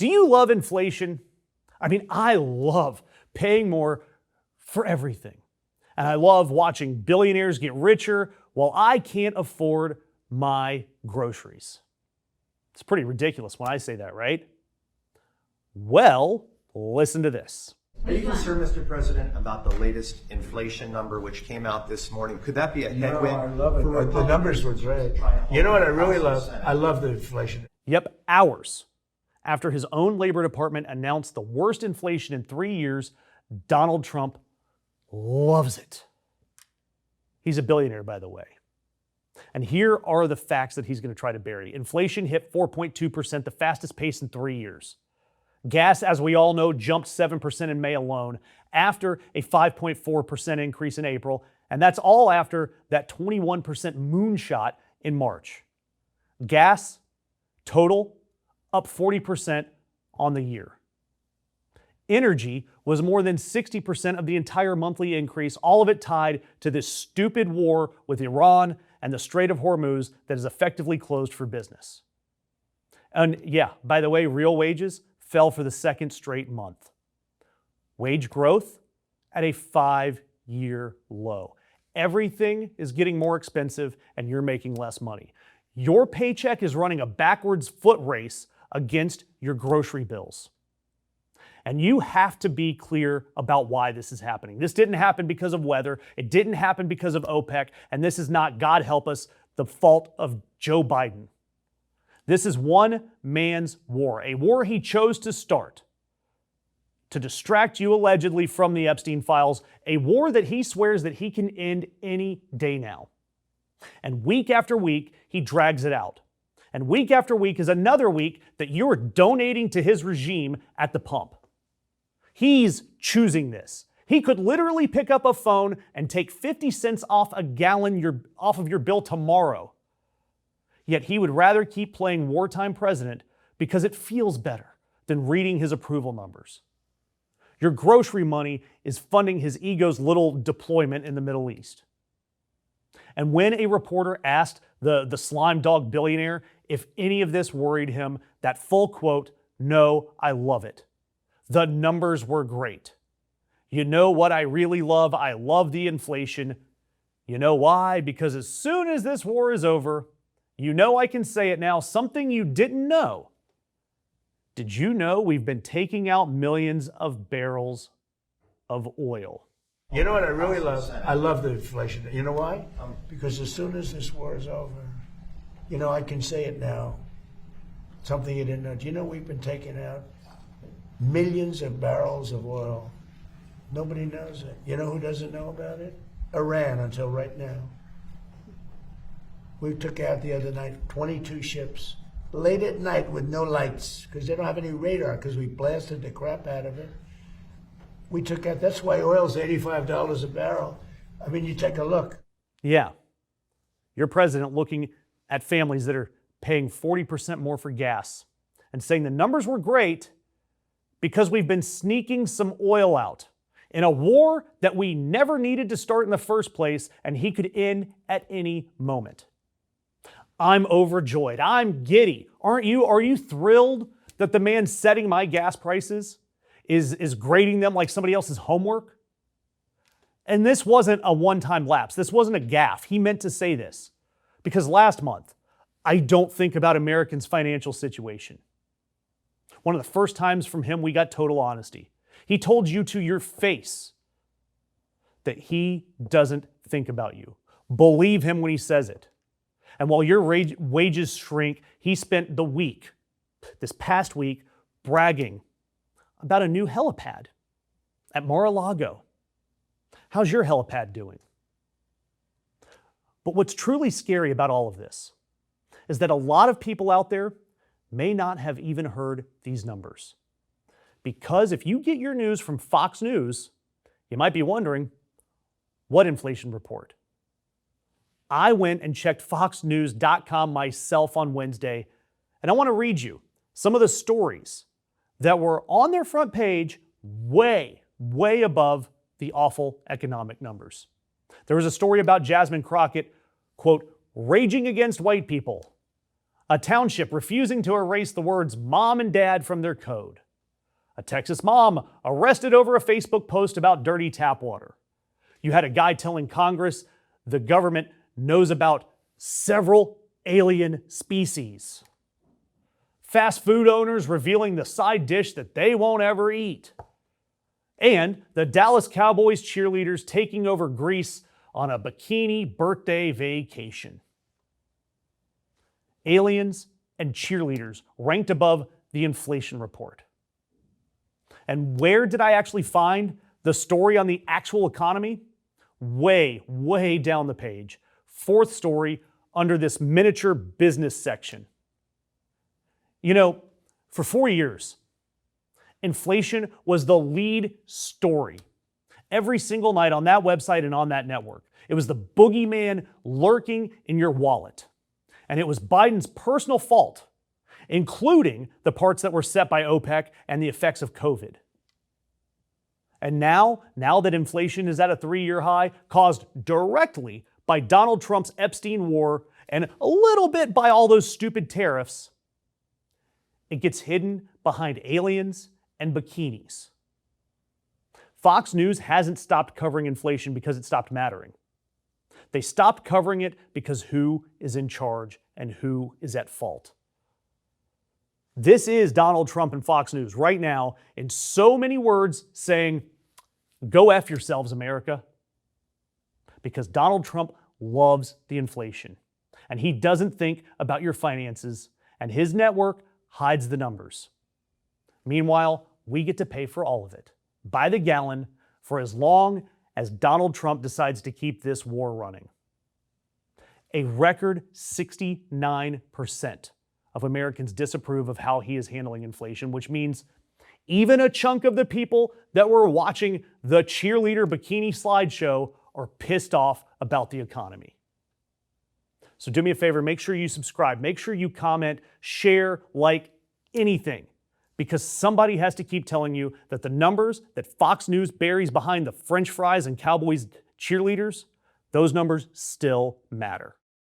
Do you love inflation? I mean, I love paying more for everything. And I love watching billionaires get richer while I can't afford my groceries. It's pretty ridiculous when I say that, right? Well, listen to this. Are you concerned, Mr. President, about the latest inflation number which came out this morning? Could that be a headwind? No, I love it. The numbers were great. You know what I really love? I love the inflation. Yep, hours after his own Labor Department announced the worst inflation in 3 years, Donald Trump loves it. He's a billionaire, by the way. And here are the facts that he's going to try to bury. Inflation hit 4.2%, the fastest pace in 3 years. Gas, as we all know, jumped 7% in May alone after a 5.4% increase in April. And that's all after that 21% moonshot in March. Gas, total, up 40% on the year. Energy was more than 60% of the entire monthly increase, all of it tied to this stupid war with Iran and the Strait of Hormuz that is effectively closed for business. And yeah, by the way, real wages fell for the second straight month. Wage growth at a 5-year low. Everything is getting more expensive and you're making less money. Your paycheck is running a backwards foot race against your grocery bills. And you have to be clear about why this is happening. This didn't happen because of weather. It didn't happen because of OPEC. And this is not, God help us, the fault of Joe Biden. This is one man's war, a war he chose to start to distract you allegedly from the Epstein files, a war that he swears that he can end any day now. And week after week, he drags it out. And week after week is another week that you're donating to his regime at the pump. He's choosing this. He could literally pick up a phone and take 50 cents off a gallon off of your bill tomorrow. Yet he would rather keep playing wartime president because it feels better than reading his approval numbers. Your grocery money is funding his ego's little deployment in the Middle East. And when a reporter asked the slime dog billionaire if any of this worried him, that full quote, "No, I love it. The numbers were great. You know what I really love? I love the inflation. You know why? Because as soon as this war is over, you know I can say it now, something you didn't know. Did you know we've been taking out millions of barrels of oil?" You know what I really love? I love the inflation. You know why? Because as soon as this war is over, you know I can say it now, something you didn't know. Do you know we've been taking out millions of barrels of oil? Nobody knows it. You know who doesn't know about it? Iran, until right now. We took out the other night 22 ships, late at night with no lights, because they don't have any radar, because we blasted the crap out of it. We took out, that's why oil's $85 a barrel. I mean, you take a look. Yeah. Your president looking at families that are paying 40% more for gas and saying the numbers were great because we've been sneaking some oil out in a war that we never needed to start in the first place, and he could end at any moment. I'm overjoyed. I'm giddy. Aren't you? Are you thrilled that the man setting my gas prices is grading them like somebody else's homework? And this wasn't a one-time lapse. This wasn't a gaffe. He meant to say this. Because last month, I don't think about Americans' financial situation. One of the first times from him we got total honesty. He told you to your face that he doesn't think about you. Believe him when he says it. And while your wages shrink, he spent this past week, bragging about a new helipad at Mar-a-Lago. How's your helipad doing? But what's truly scary about all of this is that a lot of people out there may not have even heard these numbers. Because if you get your news from Fox News, you might be wondering, what inflation report? I went and checked foxnews.com myself on Wednesday, and I want to read you some of the stories that were on their front page way above the awful economic numbers. There was a story about Jasmine Crockett, quote, raging against white people. A township refusing to erase the words mom and dad from their code. A Texas mom arrested over a Facebook post about dirty tap water. You had a guy telling Congress the government knows about several alien species. Fast food owners revealing the side dish that they won't ever eat. And the Dallas Cowboys cheerleaders taking over Greece on a bikini birthday vacation. Aliens and cheerleaders ranked above the inflation report. And where did I actually find the story on the actual economy? Way, way down the page. Fourth story under this miniature business section. You know, for 4 years, inflation was the lead story every single night on that website and on that network. It was the boogeyman lurking in your wallet. And it was Biden's personal fault, including the parts that were set by OPEC and the effects of COVID. And now that inflation is at a 3-year high, caused directly by Donald Trump's Epstein war and a little bit by all those stupid tariffs, it gets hidden behind aliens and bikinis. Fox News hasn't stopped covering inflation because it stopped mattering. They stopped covering it because who is in charge and who is at fault. This is Donald Trump and Fox News right now in so many words saying, go F yourselves, America. Because Donald Trump loves the inflation. And he doesn't think about your finances. And his network hides the numbers. Meanwhile, we get to pay for all of it, by the gallon, for as long as Donald Trump decides to keep this war running. A record 69% of Americans disapprove of how he is handling inflation, which means even a chunk of the people that were watching the cheerleader bikini slideshow are pissed off about the economy. So do me a favor, make sure you subscribe, make sure you comment, share, like, anything. Because somebody has to keep telling you that the numbers that Fox News buries behind the French fries and Cowboys cheerleaders, those numbers still matter.